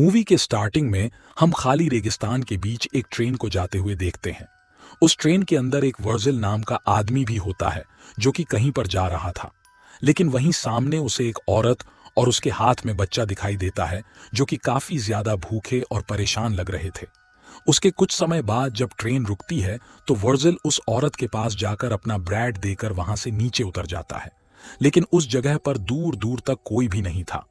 Movie के starting में हम खाली रेगिस्तान के बीच एक ट्रेन को जाते हुए देखते हैं। उस ट्रेन के अंदर एक वर्जिल नाम का आदमी भी होता है जो कि कहीं पर जा रहा था। लेकिन वहीं सामने उसे एक औरत और उसके हाथ में बच्चा दिखाई देता है जो कि काफी ज्यादा भूखे और परेशान लग रहे थे। उसके कुछ समय बाद जब ट्रेन रुकती है तो वर्जिल उस औरत के पास जाकर अपना ब्रेड देकर वहां से नीचे उतर जाता है। लेकिन उस जगह पर दूर दूर तक कोई भी नहीं था।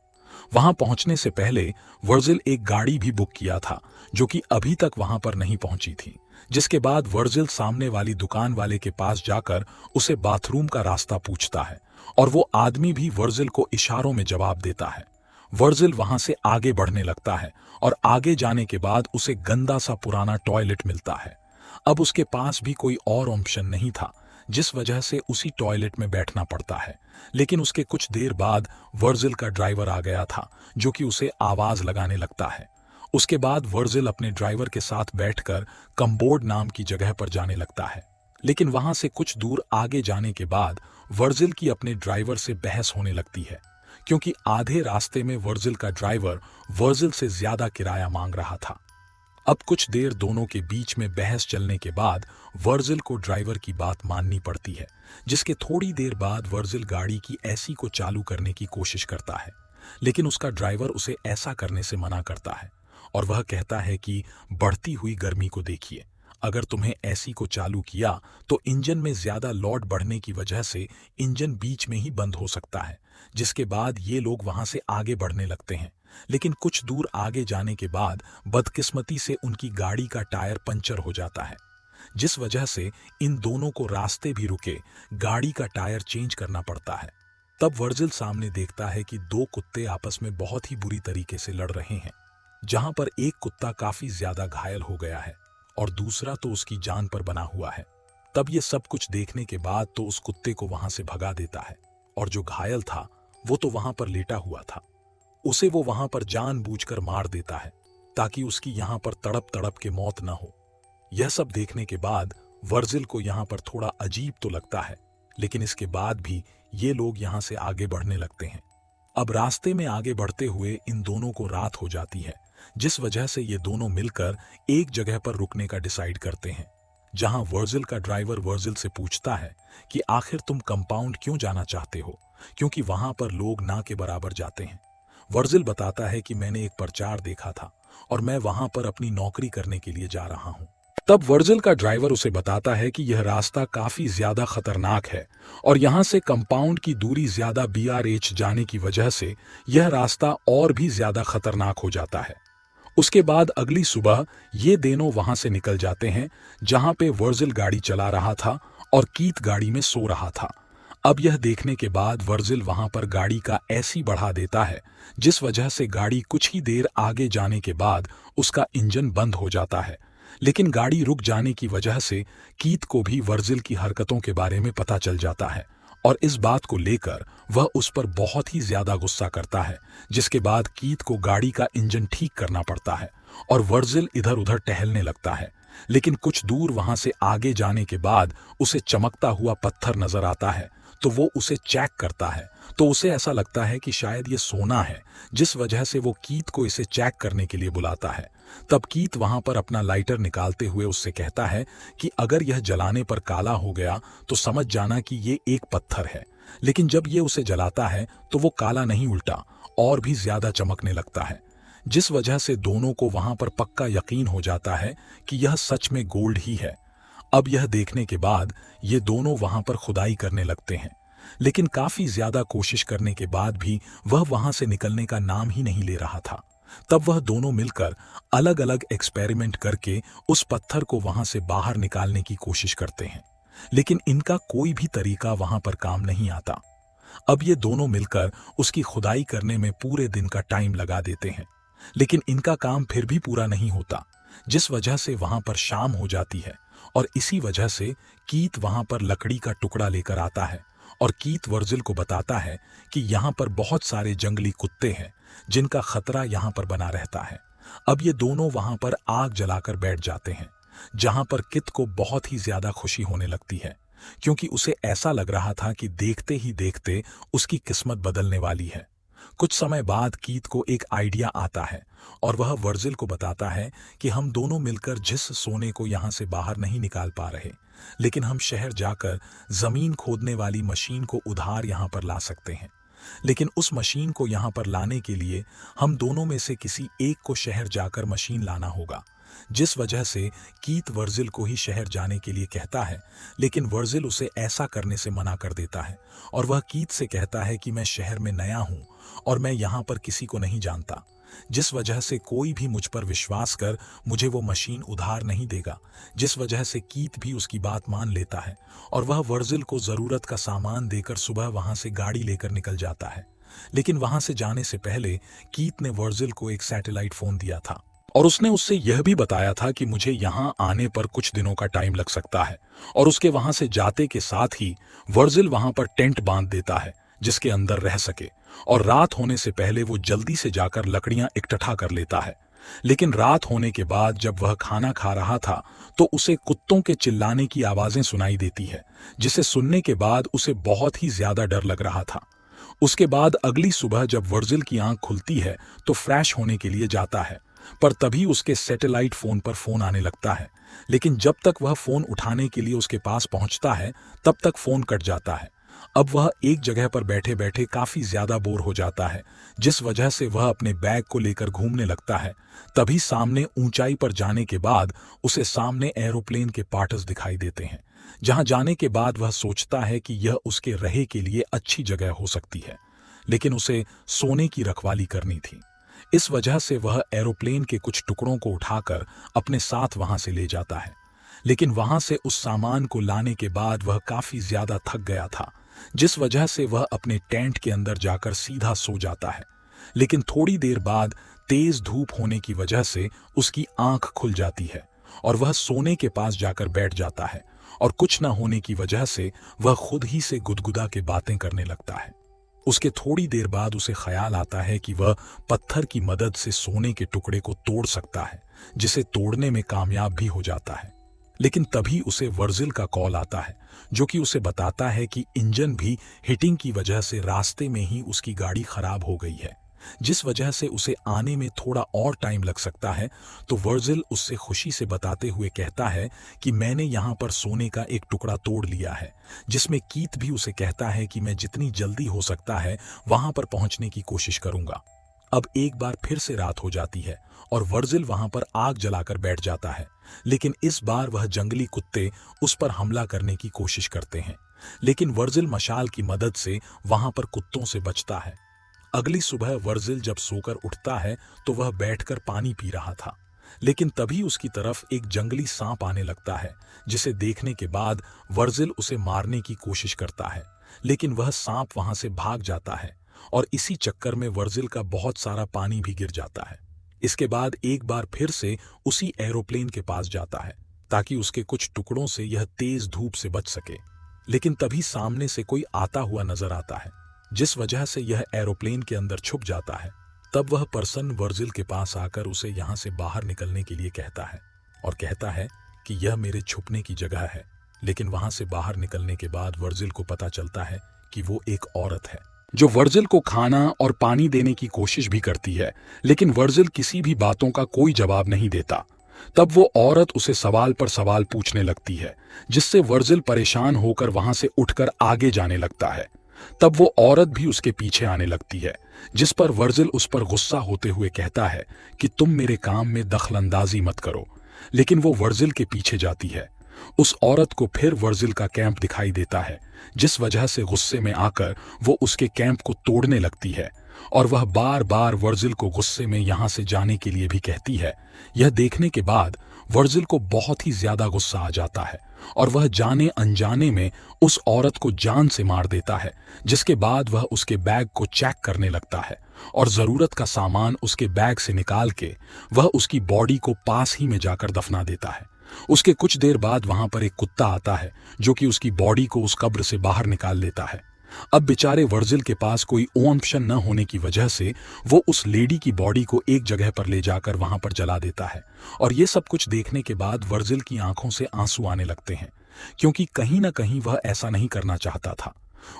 वहां पहुंचने से पहले वर्जिल एक गाड़ी भी बुक किया था जो कि अभी तक वहां पर नहीं पहुंची थी। जिसके बाद वर्जिल सामने वाली दुकान वाले के पास जाकर उसे बाथरूम का रास्ता पूछता है और वो आदमी भी वर्जिल को इशारों में जवाब देता है। वर्जिल वहां से आगे बढ़ने लगता है और आगे जाने के बाद उसे गंदा सा पुराना टॉयलेट मिलता है। अब उसके पास भी कोई और ऑप्शन नहीं था, जिस वजह से उसी टॉयलेट में बैठना पड़ता है। लेकिन उसके कुछ देर बाद वर्जिल का ड्राइवर आ गया था जो कि उसे आवाज लगाने लगता है। उसके बाद वर्जिल अपने ड्राइवर के साथ बैठकर कम्बोर्ड नाम की जगह पर जाने लगता है। लेकिन वहां से कुछ दूर आगे जाने के बाद वर्जिल की अपने ड्राइवर से बहस होने लगती है, क्योंकि आधे रास्ते में वर्जिल का ड्राइवर वर्जिल से ज्यादा किराया मांग रहा था। अब कुछ देर दोनों के बीच में बहस चलने के बाद वर्जिल को ड्राइवर की बात माननी पड़ती है, जिसके थोड़ी देर बाद वर्जिल गाड़ी की एसी को चालू करने की कोशिश करता है। लेकिन उसका ड्राइवर उसे ऐसा करने से मना करता है और वह कहता है कि बढ़ती हुई गर्मी को देखिए, अगर तुम्हें एसी को चालू किया तो इंजन में ज्यादा लोड बढ़ने की वजह से इंजन बीच में ही बंद हो सकता है। जिसके बाद ये लोग वहां से आगे बढ़ने लगते हैं। लेकिन कुछ दूर आगे जाने के बाद बदकिस्मती से उनकी गाड़ी का टायर पंचर हो जाता है, जिस वजह से इन दोनों को रास्ते भी रुके गाड़ी का टायर चेंज करना पड़ता है। तब वर्जिल सामने देखता है कि दो कुत्ते आपस में बहुत ही बुरी तरीके से लड़ रहे हैं, जहां पर एक कुत्ता काफी ज्यादा घायल हो गया है और दूसरा तो उसकी जान पर बना हुआ है। तब ये सब कुछ देखने के बाद तो उस कुत्ते को वहां से भगा देता है और जो घायल था वो तो वहां पर लेटा हुआ था, उसे वो वहां पर जानबूझकर मार देता है ताकि उसकी यहां पर तड़प तड़प के मौत न हो। यह सब देखने के बाद वर्जिल को यहां पर थोड़ा अजीब तो लगता है, लेकिन इसके बाद भी ये लोग यहां से आगे बढ़ने लगते हैं। अब रास्ते में आगे बढ़ते हुए इन दोनों को रात हो जाती है, जिस वजह से ये दोनों मिलकर एक जगह पर रुकने का डिसाइड करते हैं, जहां वर्जिल का ड्राइवर वर्जिल से पूछता है कि आखिर तुम कंपाउंड क्यों जाना चाहते हो, क्योंकि वहां पर लोग ना के बराबर जाते हैं। वर्जिल बताता है कि मैंने एक प्रचार देखा था और मैं वहां पर अपनी नौकरी करने के लिए जा रहा हूं। तब वर्जिल का ड्राइवर उसे बताता है कि यह रास्ता काफी ज्यादा खतरनाक है और यहां से कंपाउंड की दूरी ज्यादा BRH जाने की वजह से यह रास्ता और भी ज्यादा खतरनाक हो जाता है। उसके बाद अगली सुबह ये दोनों वहां से निकल जाते हैं, जहां पे वर्जिल गाड़ी चला रहा था और कीथ गाड़ी में सो रहा था। अब यह देखने के बाद वर्जिल वहां पर गाड़ी का एसी बढ़ा देता है, जिस वजह से गाड़ी कुछ ही देर आगे जाने के बाद उसका इंजन बंद हो जाता है। लेकिन गाड़ी रुक जाने की वजह से कीथ को भी वर्जिल की हरकतों के बारे में पता चल जाता है और इस बात को लेकर वह उस पर बहुत ही ज्यादा गुस्सा करता है। जिसके बाद कीथ को गाड़ी का इंजन ठीक करना पड़ता है और वर्जिल इधर उधर टहलने लगता है। लेकिन कुछ दूर वहां से आगे जाने के बाद उसे चमकता हुआ पत्थर नजर आता है, तो वो उसे चेक करता है तो उसे ऐसा लगता है कि शायद ये सोना है, जिस वजह से वो कीथ को इसे चेक करने के लिए बुलाता है। तब कीथ वहां पर अपना लाइटर निकालते हुए उससे कहता है कि अगर यह जलाने पर काला हो गया तो समझ जाना कि ये एक पत्थर है। लेकिन जब ये उसे जलाता है तो वो काला नहीं, उल्टा और भी ज्यादा चमकने लगता है, जिस वजह से दोनों को वहां पर पक्का यकीन हो जाता है कि यह सच में गोल्ड ही है। अब यह देखने के बाद ये दोनों वहां पर खुदाई करने लगते हैं, लेकिन काफी ज्यादा कोशिश करने के बाद भी वह वहां से निकलने का नाम ही नहीं ले रहा था। तब वह दोनों मिलकर अलग अलग एक्सपेरिमेंट करके उस पत्थर को वहां से बाहर निकालने की कोशिश करते हैं, लेकिन इनका कोई भी तरीका वहां पर काम नहीं आता। अब ये दोनों मिलकर उसकी खुदाई करने में पूरे दिन का टाइम लगा देते हैं, लेकिन इनका काम फिर भी पूरा नहीं होता, जिस वजह से वहां पर शाम हो जाती है और इसी वजह से कीथ वहां पर लकड़ी का टुकड़ा लेकर आता है और कीथ वर्जिल को बताता है कि यहाँ पर बहुत सारे जंगली कुत्ते हैं जिनका खतरा यहाँ पर बना रहता है। अब ये दोनों वहां पर आग जलाकर बैठ जाते हैं, जहां पर कीथ को बहुत ही ज्यादा खुशी होने लगती है, क्योंकि उसे ऐसा लग रहा था कि देखते ही देखते उसकी किस्मत बदलने वाली है। कुछ समय बाद कीथ को एक आइडिया आता है और वह वर्जिल को बताता है कि हम दोनों मिलकर जिस सोने को यहाँ से बाहर नहीं निकाल पा रहे, लेकिन हम शहर जाकर जमीन खोदने वाली मशीन को उधार यहाँ पर ला सकते हैं। लेकिन उस मशीन को यहाँ पर लाने के लिए हम दोनों में से किसी एक को शहर जाकर मशीन लाना होगा। जिस वजह से कीथ वर्जिल को ही शहर जाने के लिए कहता है, लेकिन वर्जिल उसे ऐसा करने से मना कर देता है और वह कीथ से कहता है कि मैं शहर में नया हूँ और मैं यहाँ पर किसी को नहीं जानता, जिस वजह से कोई भी मुझ पर विश्वास कर मुझे वो मशीन उधार नहीं देगा। जिस वजह से कीथ भी उसकी बात मान लेता है और वह वर्जिल को जरूरत का सामान देकर सुबह वहां से गाड़ी लेकर निकल जाता है। लेकिन वहां से जाने से पहले कीथ ने वर्जिल को एक सैटेलाइट फोन दिया था और उसने उससे यह भी बताया था कि मुझे यहाँ आने पर कुछ दिनों का टाइम लग सकता है और उसके वहां से जाते के साथ ही वर्जिल वहां पर टेंट बांध देता है जिसके अंदर रह सके, और रात होने से पहले वो जल्दी से जाकर लकड़ियां इकट्ठा कर लेता है। लेकिन रात होने के बाद जब वह खाना खा रहा था तो उसे कुत्तों के चिल्लाने की आवाजें सुनाई देती है, जिसे सुनने के बाद उसे बहुत ही ज्यादा डर लग रहा था। उसके बाद अगली सुबह जब वर्जिल की आंख खुलती है तो फ्रेश होने के लिए जाता है, पर तभी उसके सैटेलाइट फोन पर फोन आने लगता है। लेकिन जब तक वह फोन उठाने के लिए उसके पास पहुंचता है तब तक फोन कट जाता है। अब वह एक जगह पर बैठे बैठे काफी ज्यादा बोर हो जाता है, जिस वजह से वह अपने बैग को लेकर घूमने लगता है। तभी सामने ऊंचाई पर जाने के बाद उसे सामने एरोप्लेन के पार्ट्स दिखाई देते हैं, जहां जाने के बाद वह सोचता है कि यह उसके रहे के लिए अच्छी जगह हो सकती है, लेकिन उसे सोने की रखवाली करनी थी। इस वजह से वह एरोप्लेन के कुछ टुकड़ों को उठाकर अपने साथ वहां से ले जाता है। लेकिन वहां से उस सामान को लाने के बाद वह काफी ज्यादा थक गया था, जिस वजह से वह अपने टेंट के अंदर जाकर सीधा सो जाता है। लेकिन थोड़ी देर बाद तेज धूप होने की वजह से उसकी आंख खुल जाती है और वह सोने के पास जाकर बैठ जाता है और कुछ न होने की वजह से वह खुद ही से गुदगुदा के बातें करने लगता है। उसके थोड़ी देर बाद उसे ख्याल आता है कि वह पत्थर की मदद से सोने के टुकड़े को तोड़ सकता है, जिसे तोड़ने में कामयाब भी हो जाता है। लेकिन तभी उसे वर्जिल का कॉल आता है, जो कि उसे बताता है कि इंजन भी हिटिंग की वजह से रास्ते में ही उसकी गाड़ी खराब हो गई है, जिस वजह से उसे आने में थोड़ा और टाइम लग सकता है। तो वर्जिल उससे खुशी से बताते हुए कहता है कि मैंने यहाँ पर सोने का एक टुकड़ा तोड़ लिया है, जिसमें कीथ भी उसे कहता है कि मैं जितनी जल्दी हो सकता है वहां पर पहुंचने की कोशिश करूंगा। अब एक बार फिर से रात हो जाती है और वर्जिल वहां पर आग जलाकर बैठ जाता है, लेकिन इस बार वह जंगली कुत्ते उस पर हमला करने की कोशिश करते हैं। लेकिन वर्जिल मशाल की मदद से वहां पर कुत्तों से बचता है। अगली सुबह वर्जिल जब सोकर उठता है तो वह बैठकर पानी पी रहा था, लेकिन तभी उसकी तरफ एक जंगली सांप आने लगता है, जिसे देखने के बाद वर्जिल उसे मारने की कोशिश करता है। लेकिन वह सांप वहां से भाग जाता है और इसी चक्कर में वर्जिल का बहुत सारा पानी भी गिर जाता है। इसके बाद एक बार फिर से उसी एरोप्लेन के पास जाता है ताकि उसके कुछ टुकड़ों से यह तेज धूप से बच सके। लेकिन तभी सामने से कोई आता हुआ नजर आता है, जिस वजह से यह एरोप्लेन के अंदर छुप जाता है। तब वह पर्सन वर्जिल के पास आकर उसे यहां से बाहर निकलने के लिए कहता है और कहता है कि यह मेरे छुपने की जगह है। लेकिन वहां से बाहर निकलने के बाद वर्जिल को पता चलता है कि वो एक औरत है, जो वर्जिल को खाना और पानी देने की कोशिश भी करती है, लेकिन वर्जिल किसी भी बातों का कोई जवाब नहीं देता। तब वो औरत उसे सवाल पर सवाल पूछने लगती है, जिससे वर्जिल परेशान होकर वहां से उठकर आगे जाने लगता है। तब वो औरत भी उसके पीछे आने लगती है, जिस पर वर्जिल उस पर गुस्सा होते हुए कहता है कि तुम मेरे काम में दखलंदाजी मत करो। लेकिन वो वर्जिल के पीछे जाती है। उस औरत को फिर वर्जिल का कैंप दिखाई देता है, जिस वजह से गुस्से में आकर वो उसके कैंप को तोड़ने लगती है और वह बार बार वर्जिल को गुस्से में यहां से जाने के लिए भी कहती है। यह देखने के बाद वर्जिल को बहुत ही ज्यादा गुस्सा आ जाता है और वह जाने अनजाने में उस औरत को जान से मार देता है, जिसके बाद वह उसके बैग को चेक करने लगता है और जरूरत का सामान उसके बैग से निकाल के वह उसकी बॉडी को पास ही में जाकर दफना देता है। उसके कुछ देर बाद वहां पर एक कुत्ता आता है, जो कि उसकी बॉडी को उस कब्र से बाहर निकाल लेता है। अब बेचारे वर्जिल के पास कोई ऑप्शन न होने की वजह से वो उस लेडी की बॉडी को एक जगह पर ले जाकर वहां पर जला देता है। और ये सब कुछ देखने के बाद वर्जिल की आंखों से आंसू आने लगते हैं, क्योंकि कहीं ना कहीं वह ऐसा नहीं करना चाहता था।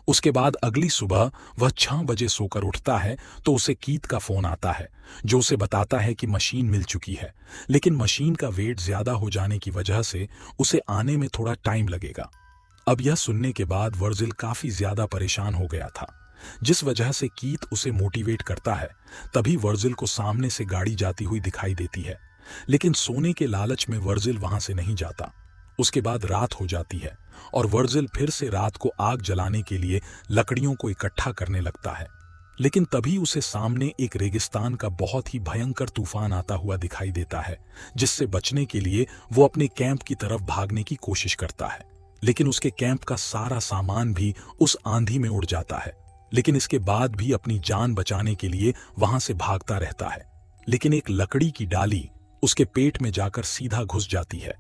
उसके बाद अगली सुबह वह 6 बजे सोकर उठता है तो उसे कीथ का फोन आता है जो उसे बताता है कि मशीन मिल चुकी है, लेकिन मशीन का वेट ज्यादा हो जाने की वजह से उसे आने में थोड़ा टाइम लगेगा। अब यह सुनने के बाद वर्जिल काफी ज्यादा परेशान हो गया था, जिस वजह से कीथ उसे मोटिवेट करता है। तभी वर्जिल को सामने से गाड़ी जाती हुई दिखाई देती है, लेकिन सोने के लालच में वर्जिल वहां से नहीं जाता। उसके बाद रात हो जाती है और वर्जिल फिर से रात को आग जलाने के लिए लकड़ियों को इकट्ठा करने लगता है, लेकिन तभी उसे सामने एक रेगिस्तान का बहुत ही भयंकर तूफान आता हुआ दिखाई देता है, जिससे बचने के लिए वो अपने कैंप की तरफ भागने की कोशिश करता है। लेकिन उसके कैंप का सारा सामान भी उस आंधी में उड़ जाता है, लेकिन इसके बाद भी अपनी जान बचाने के लिए वहां से भागता रहता है। लेकिन एक लकड़ी की डाली उसके पेट में जाकर सीधा घुस जाती है।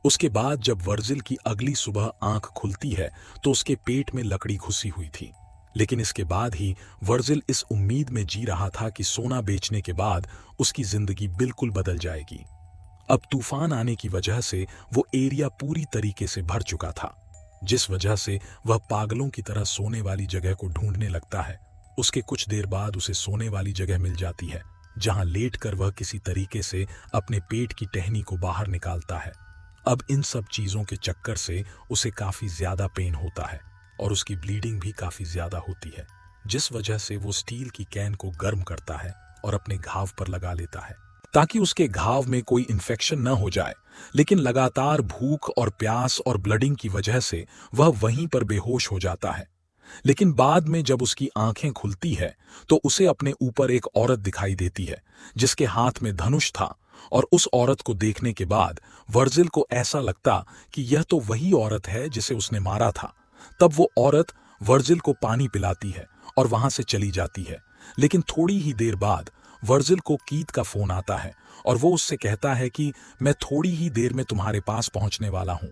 उसके बाद जब वर्जिल की अगली सुबह आंख खुलती है तो उसके पेट में लकड़ी घुसी हुई थी, लेकिन इसके बाद ही वर्जिल इस उम्मीद में जी रहा था कि सोना बेचने के बाद उसकी जिंदगी बिल्कुल बदल जाएगी। अब तूफान आने की वजह से वो एरिया पूरी तरीके से भर चुका था, जिस वजह से वह पागलों की तरह सोने वाली जगह को ढूंढने लगता है। उसके कुछ देर बाद उसे सोने वाली जगह मिल जाती है, जहां लेटकर वह किसी तरीके से अपने पेट की टहनी को बाहर निकालता है। अब इन सब चीजों के चक्कर से उसे काफी ज्यादा पेन होता है और उसकी ब्लीडिंग भी काफी ज्यादा होती है, जिस वजह से वो स्टील की कैन को गर्म करता है और अपने घाव पर लगा लेता है ताकि उसके घाव में कोई इन्फेक्शन न हो जाए। लेकिन लगातार भूख और प्यास और ब्लडिंग की वजह से वह वहीं पर बेहोश हो जाता है। लेकिन बाद में जब उसकी आंखें खुलती है तो उसे अपने ऊपर एक औरत दिखाई देती है जिसके हाथ में धनुष था, और उस औरत को देखने के बाद वर्जिल को ऐसा लगता कि यह तो वही औरत है जिसे उसने मारा था। तब वो औरत वर्जिल को पानी पिलाती है और वहां से चली जाती है। लेकिन थोड़ी ही देर बाद वर्जिल को कीथ का फोन आता है और वो उससे कहता है कि मैं थोड़ी ही देर में तुम्हारे पास पहुंचने वाला हूं।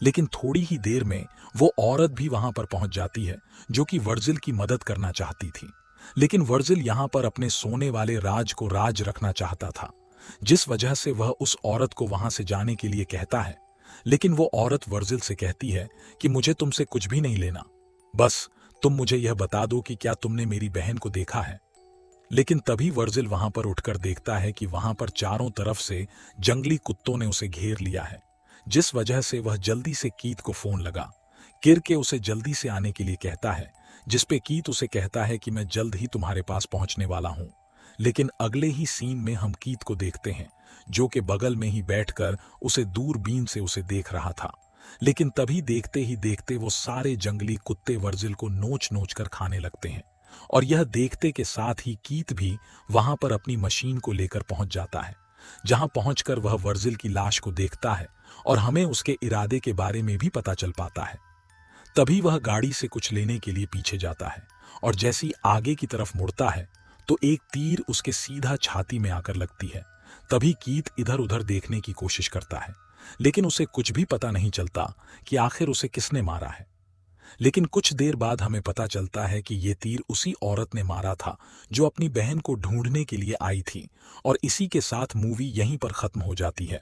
लेकिन थोड़ी ही देर में वो औरत भी वहां पर पहुंच जाती है जो कि वर्जिल की मदद करना चाहती थी। लेकिन वर्जिल यहां पर अपने सोने वाले राज को राज रखना चाहता था, जिस वजह से वह उस औरत को वहां से जाने के लिए कहता है। लेकिन वो औरत वर्जिल से कहती है कि मुझे तुमसे कुछ भी नहीं लेना, बस तुम मुझे यह बता दो कि क्या तुमने मेरी बहन को देखा है। लेकिन तभी वर्जिल वहां पर उठकर देखता है कि वहां पर चारों तरफ से जंगली कुत्तों ने उसे घेर लिया है, जिस वजह से वह जल्दी से कीथ को फोन लगा किर के उसे जल्दी से आने के लिए कहता है, जिसपे कीथ उसे कहता है कि मैं जल्द ही तुम्हारे पास पहुंचने वाला हूं। लेकिन अगले ही सीन में हम कीथ को देखते हैं जो कि बगल में ही बैठकर उसे दूरबीन से उसे देख रहा था। लेकिन तभी देखते ही देखते वो सारे जंगली कुत्ते वर्जिल को नोच नोच कर खाने लगते हैं, और यह देखते के साथ ही कीथ भी वहां पर अपनी मशीन को लेकर पहुंच जाता है, जहां पहुंचकर वह वर्जिल की लाश को देखता है और हमें उसके इरादे के बारे में भी पता चल पाता है। तभी वह गाड़ी से कुछ लेने के लिए पीछे जाता है और जैसे ही आगे की तरफ मुड़ता है तो एक तीर उसके सीधा छाती में आकर लगती है। तभी कीथ इधर उधर देखने की कोशिश करता है, लेकिन उसे कुछ भी पता नहीं चलता कि आखिर उसे किसने मारा है। लेकिन कुछ देर बाद हमें पता चलता है कि ये तीर उसी औरत ने मारा था जो अपनी बहन को ढूंढने के लिए आई थी, और इसी के साथ मूवी यहीं पर खत्म हो जाती है।